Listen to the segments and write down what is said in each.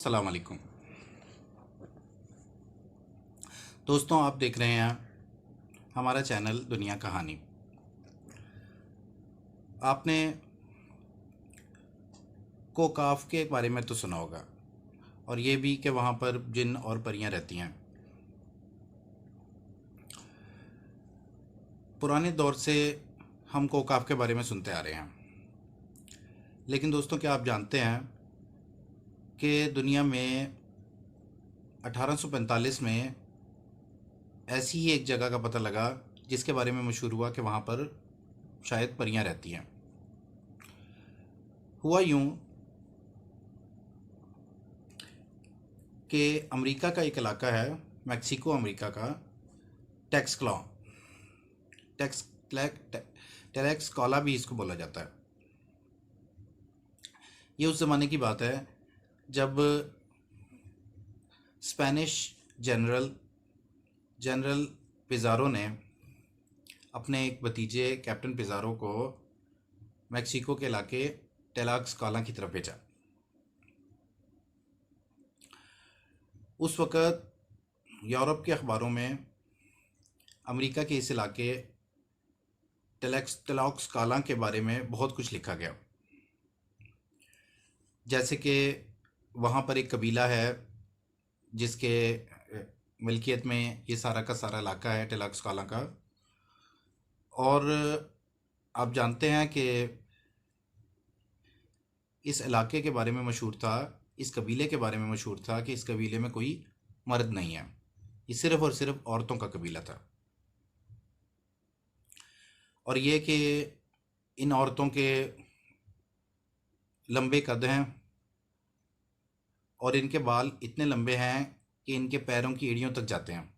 अस्सलाम वालेकुम दोस्तों, आप देख रहे हैं हमारा चैनल दुनिया कहानी। आपने कोकाफ के बारे में तो सुना होगा, और ये भी कि वहाँ पर जिन और परियां रहती हैं। पुराने दौर से हम कोकाफ के बारे में सुनते आ रहे हैं, लेकिन दोस्तों, क्या आप जानते हैं कि दुनिया में 1845 में ऐसी ही एक जगह का पता लगा जिसके बारे में मशहूर हुआ कि वहाँ पर शायद परियां रहती हैं। हुआ यूं कि अमेरिका का एक इलाका है, मैक्सिको अमेरिका का, टेक्सक्लॉ टेक्स टेलेक्सकॉला भी इसको बोला जाता है। ये उस ज़माने की बात है जब स्पेनिश जनरल जनरल पिज़ारो ने अपने एक भतीजे कैप्टन पिज़ारो को मैक्सिको के इलाके टेलाक्सकाला की तरफ भेजा। उस वक़्त यूरोप के अखबारों में अमेरिका के इस इलाके टेलाक्सकाला के बारे में बहुत कुछ लिखा गया, जैसे कि वहाँ पर एक कबीला है जिसके मिल्कियत में ये सारा का सारा इलाका है टेलाक्सकाला का। और आप जानते हैं कि इस इलाके के बारे में मशहूर था, इस कबीले के बारे में मशहूर था कि इस कबीले में कोई मर्द नहीं है, ये सिर्फ़ और सिर्फ औरतों का कबीला था। और ये कि इन औरतों के लंबे कद हैं और इनके बाल इतने लंबे हैं कि इनके पैरों की एड़ियों तक जाते हैं,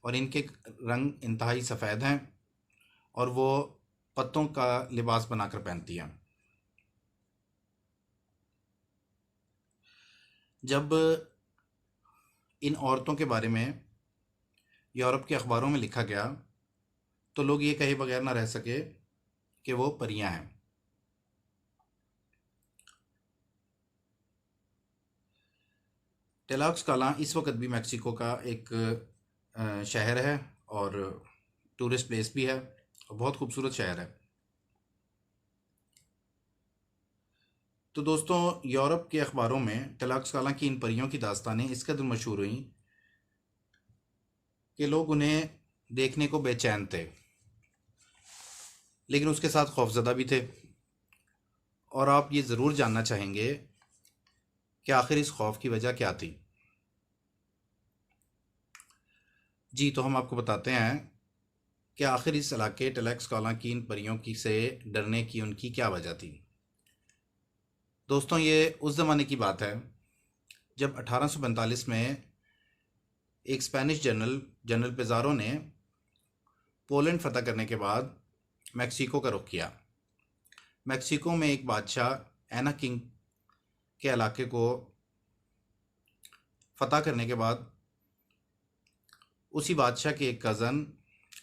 और इनके रंग इंतहाई सफ़ेद हैं, और वो पत्तों का लिबास बनाकर पहनती हैं। जब इन औरतों के बारे में यूरोप के अखबारों में लिखा गया तो लोग ये कहे बगैर ना रह सके कि वो परियां हैं। टेलाक्सकाला इस वक्त भी मैक्सिको का एक शहर है और टूरिस्ट प्लेस भी है, और बहुत खूबसूरत शहर है। तो दोस्तों, यूरोप के अखबारों में टेलाक्सकाला की इन परियों की दास्तानें इस कदर मशहूर हुई कि लोग उन्हें देखने को बेचैन थे, लेकिन उसके साथ खौफजदा भी थे। और आप ये ज़रूर जानना चाहेंगे कि आखिर इस खौफ की वजह क्या थी। जी, तो हम आपको बताते हैं कि आखिर इस इलाके टेलाक्सकाला की इन परियों की से डरने की उनकी क्या वजह थी। दोस्तों, ये उस ज़माने की बात है जब 1845 में एक स्पेनिश जनरल जनरल पिज़ारो ने पोलैंड फ़तह करने के बाद मैक्सिको का रुख किया। मैक्सिको में एक बादशाह एना किंग के इलाके को फ़तह करने के बाद उसी बादशाह के एक कज़न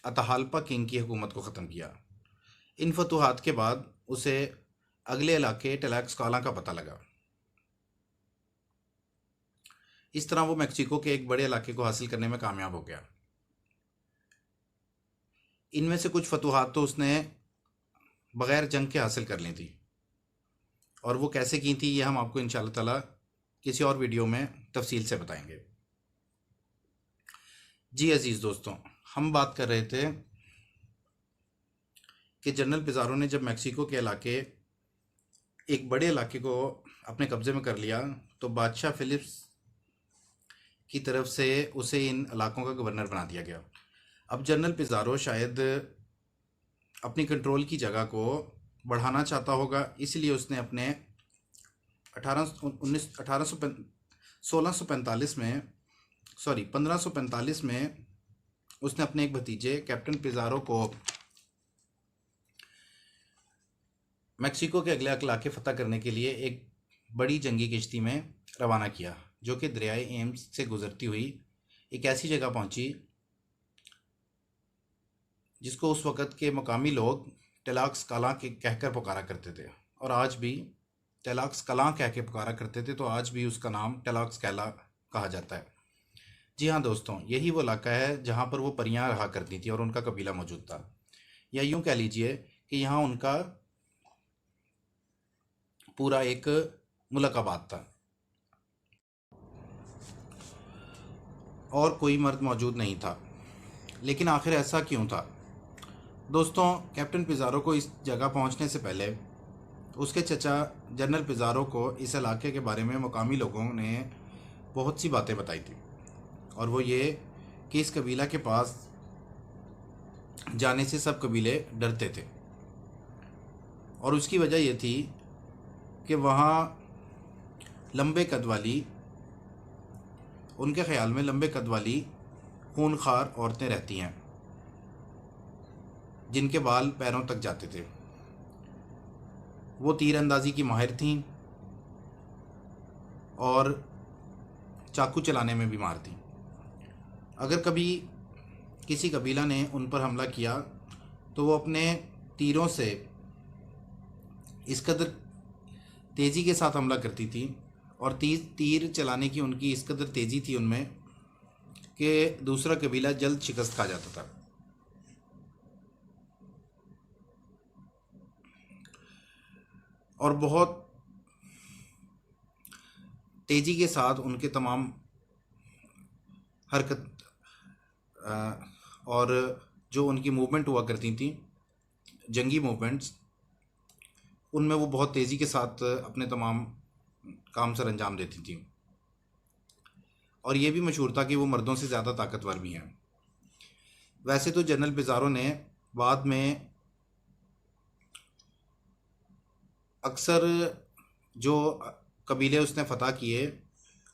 अताहाल्पा किंग की हुकूमत को ख़त्म किया। इन फतूहात के बाद उसे अगले इलाके टेलाक्सकाला का पता लगा। इस तरह वो मैक्सिको के एक बड़े इलाके को हासिल करने में कामयाब हो गया। इनमें से कुछ फतूहात तो उसने बग़ैर जंग के हासिल कर ली थी, और वो कैसे की थी ये हम आपको इंशाअल्लाह ताला किसी और वीडियो में तफसील से बताएंगे। जी अज़ीज़ दोस्तों, हम बात कर रहे थे कि जनरल पिज़ारो ने जब मैक्सिको के इलाके एक बड़े इलाके को अपने कब्ज़े में कर लिया तो बादशाह फिलिप्स की तरफ से उसे इन इलाकों का गवर्नर बना दिया गया। अब जनरल पिज़ारो शायद अपनी कंट्रोल की जगह को बढ़ाना चाहता होगा, इसलिए उसने अपने 1645 में 1545 में उसने अपने एक भतीजे कैप्टन पिज़ारो को मैक्सिको के अगले इलाके फ़तह करने के लिए एक बड़ी जंगी किश्ती में रवाना किया, जो कि दरियाए एम्स से गुज़रती हुई एक ऐसी जगह पहुंची जिसको उस वक़्त के मकामी लोग टेलाक्सकाला के कहकर पुकारा करते थे, और आज भी टेलॉक्स कलां कह के पुकारा करते थे, तो आज भी उसका नाम टेलॉक्स कैला कहा जाता है। जी हाँ दोस्तों, यही वो इलाका है जहाँ पर वो परियां रहा करती थी और उनका कबीला मौजूद था, या यूं कह लीजिए कि यहाँ उनका पूरा एक मुल्क आबाद था और कोई मर्द मौजूद नहीं था। लेकिन आखिर ऐसा क्यों था दोस्तों? कैप्टन पिज़ारो को इस जगह पहुंचने से पहले उसके चचा जनरल पिज़ारो को इस इलाके के बारे में मुकामी लोगों ने बहुत सी बातें बताई थी, और वो ये कि इस कबीला के पास जाने से सब कबीले डरते थे। और उसकी वजह ये थी कि वहाँ लंबे कद वाली, उनके ख्याल में लंबे कद वाली खूनखार औरतें रहती हैं जिनके बाल पैरों तक जाते थे। वो तीरंदाजी की माहिर थीं और चाकू चलाने में भी माहिर थीं। अगर कभी किसी कबीला ने उन पर हमला किया तो वो अपने तीरों से इस कदर तेज़ी के साथ हमला करती थी, और तीर चलाने की उनकी इस कदर तेज़ी थी उनमें कि दूसरा कबीला जल्द शिकस्त खा जाता था। और बहुत तेज़ी के साथ उनके तमाम हरकत और जो उनकी मूवमेंट हुआ करती थी, जंगी मूवमेंट्स, उनमें वो बहुत तेज़ी के साथ अपने तमाम काम सर अंजाम देती थी। और ये भी मशहूर था कि वो मर्दों से ज़्यादा ताकतवर भी हैं। वैसे तो जनरल पिज़ारो ने बाद में अक्सर जो कबीले उसने फतह किए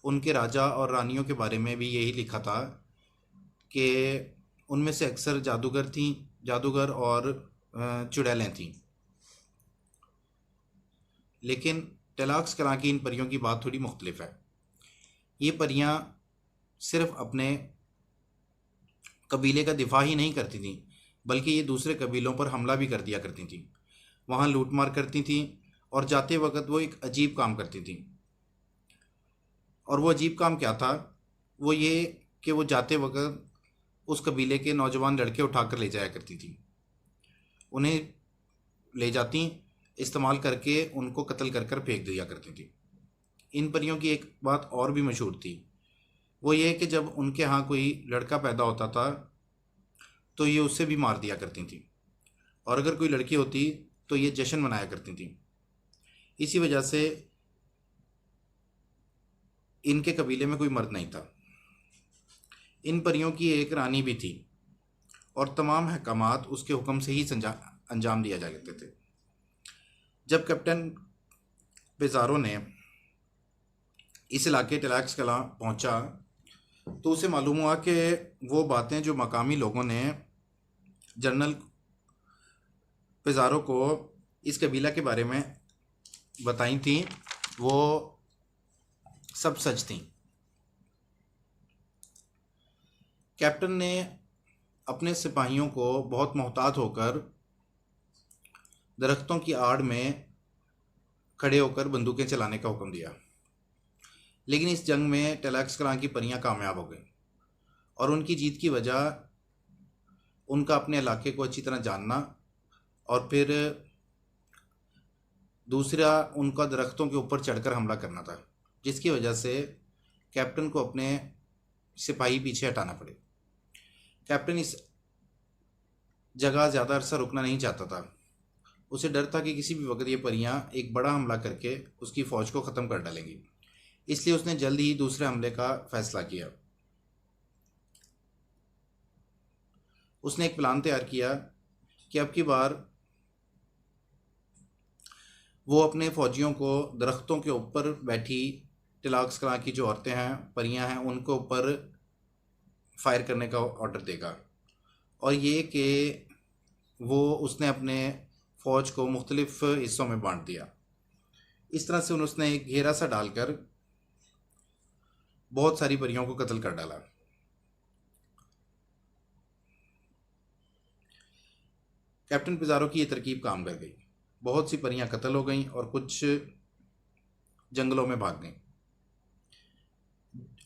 उनके राजा और रानियों के बारे में भी यही लिखा था कि उनमें से अक्सर जादूगर और चुड़ैलें थीं। लेकिन टेलॉक्स कलां की इन परियों की बात थोड़ी मुख्तलिफ है। ये परियां सिर्फ अपने कबीले का दिफा ही नहीं करती थीं, बल्कि ये दूसरे कबीलों पर हमला भी कर दिया करती थीं, वहाँ लूटमार करती थीं, और जाते वक्त वो एक अजीब काम करती थीं। और वो अजीब काम क्या था? वो ये कि वो जाते वक्त उस कबीले के नौजवान लड़के उठाकर ले जाया करती थी, उन्हें ले जाती, इस्तेमाल करके उनको कत्ल कर फेंक दिया करती थी। इन परियों की एक बात और भी मशहूर थी, वो ये कि जब उनके यहाँ कोई लड़का पैदा होता था तो ये उससे भी मार दिया करती थी, और अगर कोई लड़की होती तो ये जश्न मनाया करती थी। इसी वजह से इनके कबीले में कोई मर्द नहीं था। इन परियों की एक रानी भी थी, और तमाम अहकामात उसके हुक्म से ही अंजाम दिया जाते थे। जब कैप्टन पिज़ारो ने इस इलाके टेलॉक्स कलां पहुंचा तो उसे मालूम हुआ कि वो बातें जो मकामी लोगों ने जनरल पिज़ारो को इस कबीला के बारे में बताई थी, वो सब सच थी। कैप्टन ने अपने सिपाहियों को बहुत मोहतात होकर दरख्तों की आड़ में खड़े होकर बंदूकें चलाने का हुक्म दिया। लेकिन इस जंग में टेलॉक्स कलां की परियां कामयाब हो गईं, और उनकी जीत की वजह उनका अपने इलाके को अच्छी तरह जानना, और फिर दूसरा उनका दरख्तों के ऊपर चढ़कर हमला करना था, जिसकी वजह से कैप्टन को अपने सिपाही पीछे हटाना पड़े। कैप्टन इस जगह ज़्यादा अरसा रुकना नहीं चाहता था। उसे डर था कि किसी भी वक्त ये परियां एक बड़ा हमला करके उसकी फ़ौज को ख़त्म कर डालेंगी, इसलिए उसने जल्द ही दूसरे हमले का फैसला किया। उसने एक प्लान तैयार किया कि अब की बार वो अपने फ़ौजियों को दरख्तों के ऊपर बैठी टेलॉक्स कलां की जो औरतें हैं, परियां हैं, उनके ऊपर फायर करने का ऑर्डर देगा, और ये कि वो उसने अपने फ़ौज को मुख्तलिफ हिस्सों में बांट दिया। इस तरह से उसने एक घेरा सा डालकर बहुत सारी परियों को कत्ल कर डाला। कैप्टन पिज़ारो की ये तरकीब काम कर गई। बहुत सी परियां कत्ल हो गईं और कुछ जंगलों में भाग गईं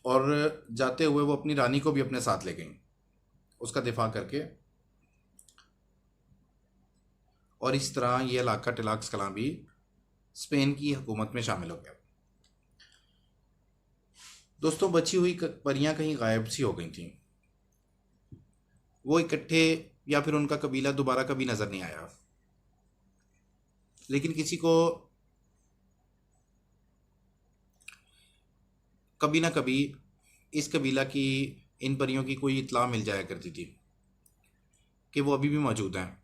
और जाते हुए वो अपनी रानी को भी अपने साथ ले गईं उसका दिफा करके। और इस तरह ये इलाका टिलाक्स कलां भी स्पेन की हुकूमत में शामिल हो गया। दोस्तों, बची हुई परियां कहीं गायब सी हो गई थीं। वो इकट्ठे या फिर उनका कबीला दोबारा कभी नज़र नहीं आया। लेकिन किसी को कभी ना कभी इस कबीला की, इन परियों की कोई इत्तला मिल जाया करती थी कि वो अभी भी मौजूद हैं।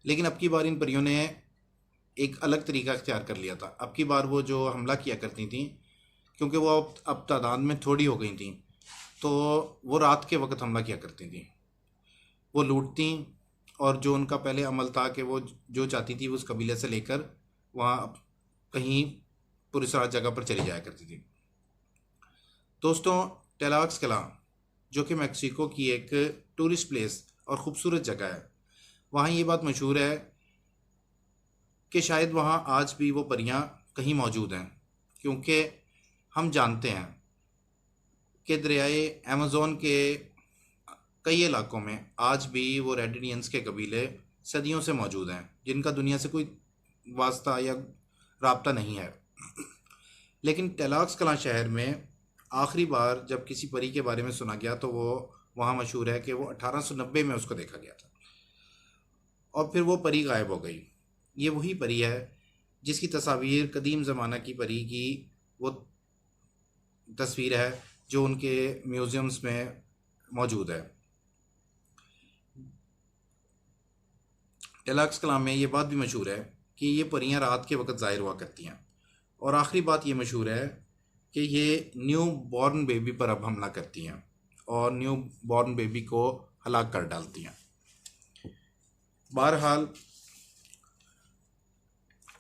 लेकिन अब की बार इन परियों ने एक अलग तरीका इख्तियार कर लिया था। अब की बार वो जो हमला किया करती थी, क्योंकि वो अब तादाद में थोड़ी हो गई थी, तो वो रात के वक्त हमला किया करती थी। वो लूटती और जो उनका पहले अमल था कि वो जो चाहती थी उस कबीले से लेकर वहाँ कहीं पुरसरात जगह पर चली जाया करती थी। दोस्तों, टेलाक्स कलां जो कि मैक्सिको की एक टूरिस्ट प्लेस और ख़ूबसूरत जगह है, वहाँ ये बात मशहूर है कि शायद वहाँ आज भी वो परियां कहीं मौजूद हैं, क्योंकि हम जानते हैं कि दरियाए अमेज़न के कई इलाकों में आज भी वो रेड इंडियंस के कबीले सदियों से मौजूद हैं, जिनका दुनिया से कोई वास्ता या राब्ता नहीं है। लेकिन टेलाक्स कलां शहर में आखिरी बार जब किसी परी के बारे में सुना गया तो वो वहाँ मशहूर है कि वो 1890 में उसको देखा गया था और फिर वो परी गायब हो गई। ये वही परी है जिसकी तस्वीर कदीम ज़माना की परी की वो तस्वीर है जो उनके म्यूज़ियम्स में मौजूद है। टेलाक्स कलां में ये बात भी मशहूर है कि ये परियां रात के वक्त ज़ाहिर हुआ करती हैं। और आखिरी बात ये मशहूर है कि ये न्यू बॉर्न बेबी पर अब हमला करती हैं और न्यू बॉर्न बेबी को हलाक कर डालती हैं। बहरहाल,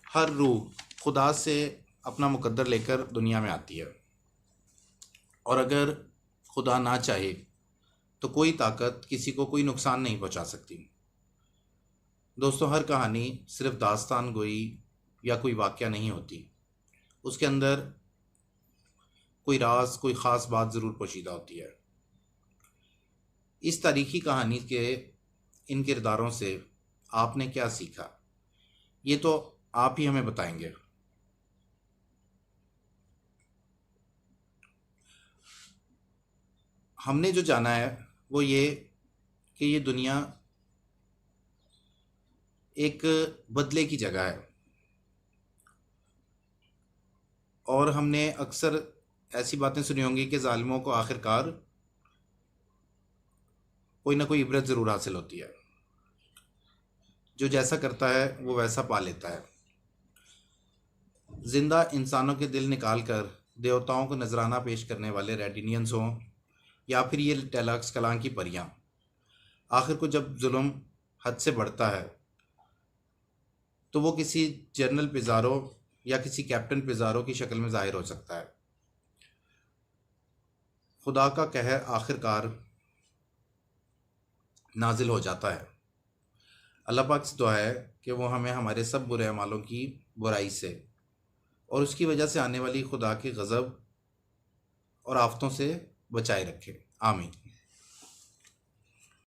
हर रूह खुदा से अपना मुकद्दर लेकर दुनिया में आती है, और अगर खुदा ना चाहे तो कोई ताकत किसी को कोई नुकसान नहीं पहुंचा सकती। दोस्तों, हर कहानी सिर्फ दास्तान गोई या कोई वाक़या नहीं होती, उसके अंदर कोई राज, कोई ख़ास बात ज़रूर पोशीदा होती है। इस तारीख़ी कहानी के इन किरदारों से आपने क्या सीखा, ये तो आप ही हमें बताएंगे। हमने जो जाना है वो ये कि ये दुनिया एक बदले की जगह है, और हमने अक्सर ऐसी बातें सुनी होंगी कि जालिमों को आखिरकार कोई ना कोई इबरत ज़रूर हासिल होती है। जो जैसा करता है वो वैसा पा लेता है। जिंदा इंसानों के दिल निकाल कर देवताओं को नजराना पेश करने वाले रेड इंडियंस हों या फिर ये टेलाक्स कलां की परियां, आखिर को जब जुल्म हद से बढ़ता है तो वो किसी जनरल पिज़ारो या किसी कैप्टन पिज़ारो की शक्ल में ज़ाहिर हो सकता है। खुदा का कहर आखिरकार नाजिल हो जाता है। अल्लाह पाक से दुआ है कि वो हमें हमारे सब बुरे अमालों की बुराई से और उसकी वजह से आने वाली खुदा की गज़ब और आफतों से बचाए रखे। आमीन।